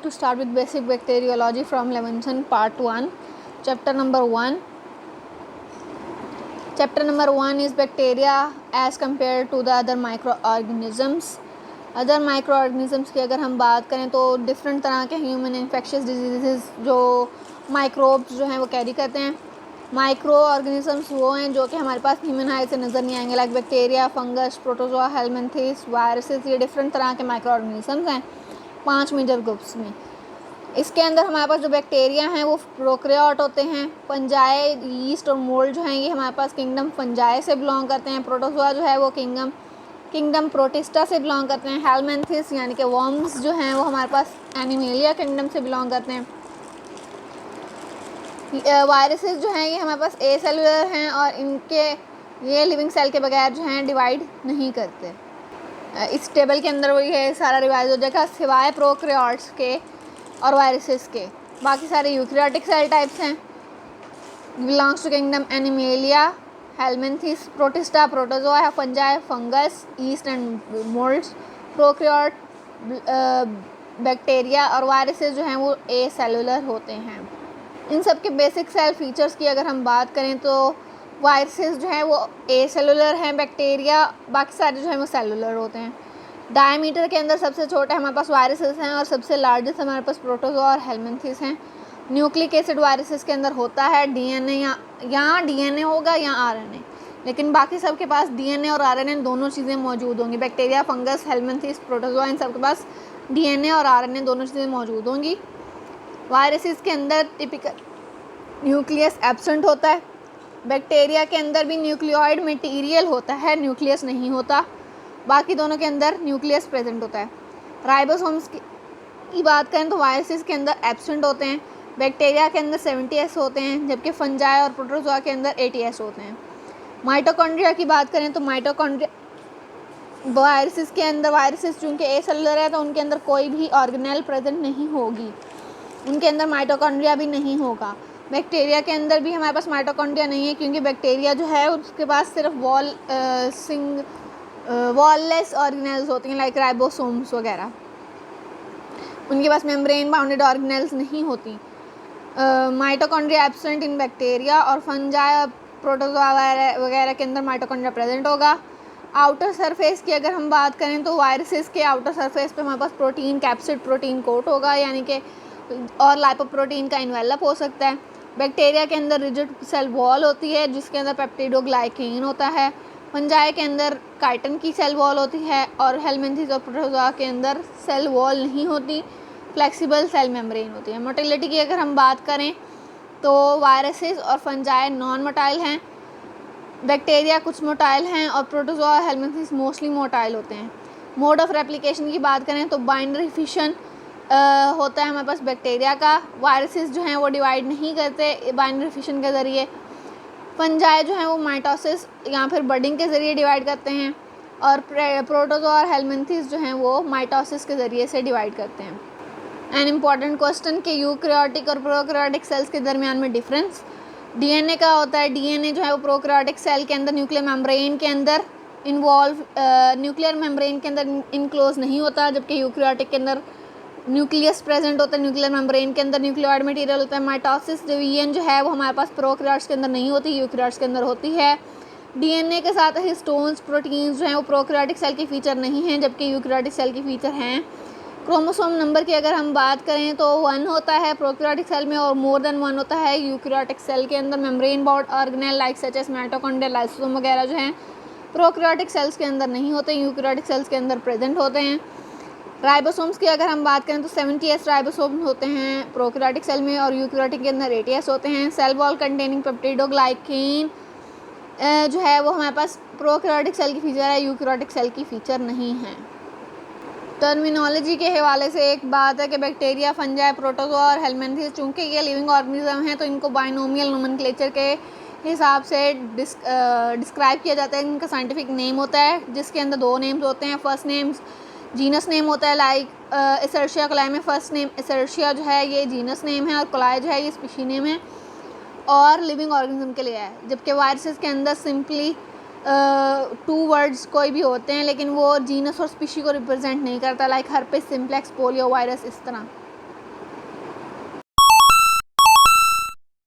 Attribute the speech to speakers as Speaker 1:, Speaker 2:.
Speaker 1: to start with basic bacteriology from Levinson part 1. Chapter number 1. Chapter number 1 is bacteria as compared to the other microorganisms. Other micro organisms की अगर हम बात करें तो different तरह के ह्यूमन इन्फेक्शियस डिजीज़ जो माइक्रोब्स जो हैं वो कैरी करते हैं. माइक्रो ऑर्गेनिजम्स वो हैं जो कि हमारे पास ह्यूमन आई से नज़र नहीं आएंगे, like bacteria, fungus, protozoa, helminthes, viruses. ये डिफरेंट तरह के माइक्रो ऑर्गेनिजम्स हैं 5 मेजर ग्रुप्स में. इसके अंदर हमारे पास जो बैक्टीरिया हैं वो प्रोकैरियोट होते हैं. फंजाई, यीस्ट और मोल्ड जो हैं ये हमारे पास किंगडम फंजाई से बिलोंग करते हैं. प्रोटोजोआ जो है वो किंगडम प्रोटिस्टा से बिलोंग करते हैं. हेलमिंथेस यानी कि वर्म्स जो हैं वो हमारे पास एनिमेलिया किंगडम से बिलोंग करते हैं. वायरसेस जो हैं ये हमारे पास ए सेलुलर हैं और इनके ये लिविंग सेल के बगैर जो हैं डिवाइड नहीं करते. इस टेबल के अंदर वो ये सारा रिवाइज हो जाएगा सिवाय प्रोकैरियोट्स के और वायरसेस के. बाकी सारे यूकैरियोटिक सेल टाइप्स हैं. Belongs to kingdom Animalia, helminthes, Protista, protozoa, fungi, fungus, yeast and moulds. Prokaryote, bacteria और वायरसेस जो हैं वो ए सेलुलर होते हैं. इन सब के बेसिक सेल फीचर्स की अगर हम बात करें तो वायरसेस जो हैं वो ए सेलुलर हैं, बैक्टीरिया बाकी सारे जो हैं वो सेलुलर होते हैं. डायमीटर के अंदर सबसे छोटा हमारे पास वायरसेस हैं और सबसे लार्जेस्ट हमारे पास प्रोटोजोआ और हेलमिंथेस हैं. न्यूक्लिक एसिड वायरसेस के अंदर होता है. डीएनए यहाँ डीएनए होगा या आरएनए, लेकिन बाकी सब के पास डीएनए और आरएनए दोनों चीज़ें मौजूद होंगी. बैक्टीरिया, फंगस, हेलमिंथेस, प्रोटोजोआ इन सब के पास डीएनए और आरएनए दोनों चीज़ें मौजूद होंगी. वायरसेस के अंदर टिपिकल न्यूक्लियस एब्सेंट होता है. बैक्टीरिया के अंदर भी न्यूक्लियोइड मटेरियल होता है, न्यूक्लियस नहीं होता. बाकी दोनों के अंदर न्यूक्लियस प्रेजेंट होता है. राइबोसोम्स की बात करें तो वायरसेस के अंदर एब्सेंट होते हैं. बैक्टीरिया के अंदर 70S होते हैं, जबकि फंजाई और प्रोटोजोआ के अंदर 80S होते हैं. माइटोकॉन्ड्रिया की बात करें तो माइटोकॉन्ड्रिया वायरसेस के अंदर, वायरसेस चूँकि ए सेलुलर है तो उनके अंदर कोई भी ऑर्गेनेल प्रेजेंट नहीं होगी, उनके अंदर माइटोकॉन्ड्रिया भी नहीं होगा. बैक्टीरिया के अंदर भी हमारे पास माइटोकॉन्ड्रिया नहीं है, क्योंकि बैक्टीरिया जो है उसके पास सिर्फ वॉललेस ऑर्गेनेल्स होती हैं, लाइक राइबोसोम्स वगैरह. उनके पास मेम्ब्रेन बाउंडेड ऑर्गेनेल्स नहीं होती. माइटोकॉन्ड्रिया एब्सेंट इन बैक्टीरिया और फंजाई और प्रोटोजोआ वगैरह के अंदर माइटोकॉन्ड्रिया प्रेजेंट होगा. आउटर सरफेस की अगर हम बात करें तो वायरसेस के आउटर सरफेस पे हमारे पास प्रोटीन, कैप्सिड प्रोटीन कोट होगा, यानी कि और लाइपोप्रोटीन का इन्वेलप हो सकता है. बैक्टीरिया के अंदर रिजिड सेल वॉल होती है जिसके अंदर पेप्टिडोग्लाइकेन होता है. फंजाई के अंदर काइटिन की सेल वॉल होती है और हेलमिंथेस और प्रोटोजोआ के अंदर सेल वॉल नहीं होती, फ्लेक्सिबल सेल मेम्ब्रेन होती है. मोटिलिटी की अगर हम बात करें तो वायरसेस और फंजाई नॉन मोटाइल हैं, बैक्टीरिया कुछ मोटाइल हैं और प्रोटोजोआ और हेलमिंथेस मोस्टली मोटाइल होते हैं. मोड ऑफ रेप्लिकेशन की बात करें तो बाइनरी फिशन होता है हमारे पास बैक्टीरिया का. वायरसेस जो हैं वो डिवाइड नहीं करते बाइनरी फिशन के ज़रिए. फंजाई जो हैं वो माइटोसिस या फिर बडिंग के ज़रिए डिवाइड करते हैं और प्रोटोजोआ और हेलमिंथेस जो हैं वो माइटोसिस के ज़रिए से डिवाइड करते हैं. एन इम्पॉर्टेंट क्वेश्चन के यूकैरियोटिक और प्रोकैरियोटिक सेल्स के दरमियान में डिफरेंस. डीएनए का होता है. डीएनए जो है वो प्रोकैरियोटिक सेल के अंदर न्यूक्लियर मेम्ब्रेन के अंदर न्यूक्लियर मेम्ब्रेन के अंदर इनक्लोज नहीं होता, जबकि यूकैरियोटिक के अंदर न्यूक्लियस प्रेजेंट होता है. न्यूक्लियर मेम्ब्रेन के अंदर न्यूक्लियोइड मटेरियल होता है. माइटोसिस डिवीजन जो है वो हमारे पास प्रोकैरियोट्स के अंदर नहीं होती, यूकैरियोट्स के अंदर होती है. डीएनए के साथ हिस्टोन्स, प्रोटीन्स जो हैं वो प्रोकैरियोटिक सेल के फीचर नहीं हैं, जबकि यूकैरियोटिक सेल के फीचर हैं. क्रोमोसोम नंबर की अगर हम बात करें तो 1 होता है प्रोकैरियोटिक सेल में और मोर देन 1 होता है यूकैरियोटिक सेल के अंदर. Membrane bound organelle like such as mitochondria, lysosome वगैरह जो हैं प्रोकैरियोटिक सेल्स के अंदर नहीं होते, यूकैरियोटिक सेल्स के अंदर प्रेजेंट होते हैं. राइबोसोम्स की अगर हम बात करें तो 70S राइबोसोम होते हैं प्रोकैरियोटिक सेल में और यूकैरियोटिक के अंदर 80S होते हैं. सेल वॉल कंटेनिंग पेप्टिडोग्लाइकेन जो है वो हमारे पास प्रोकैरियोटिक सेल की फीचर है, यूकैरियोटिक सेल की फीचर नहीं है. टर्मिनोलॉजी के हवाले से एक बात है कि बैक्टीरिया, फंजाई, प्रोटोजोआ और हेलमिंथेस चूँकि ये लिविंग ऑर्गेनिज्म हैं तो इनको बाइनोमियल नोमेनक्लेचर के हिसाब से डिस्क्राइब किया जाता है. इनका साइंटिफिक नेम होता है जिसके अंदर 2 नेम्स होते हैं. फर्स्ट नेम्स जीनस नेम होता है, लाइक एसर्शिया कोलाई में फर्स्ट नेम एसर्शिया जो है ये जीनस नेम है और कोलाई जो है ये स्पीशी नेम है और लिविंग ऑर्गेनिज्म के लिए है. जबकि वायरसेस के अंदर सिंपली 2 वर्ड्स कोई भी होते हैं लेकिन वो जीनस और स्पीशी को रिप्रेजेंट नहीं करता, like herpes simplex, polio virus इस तरह.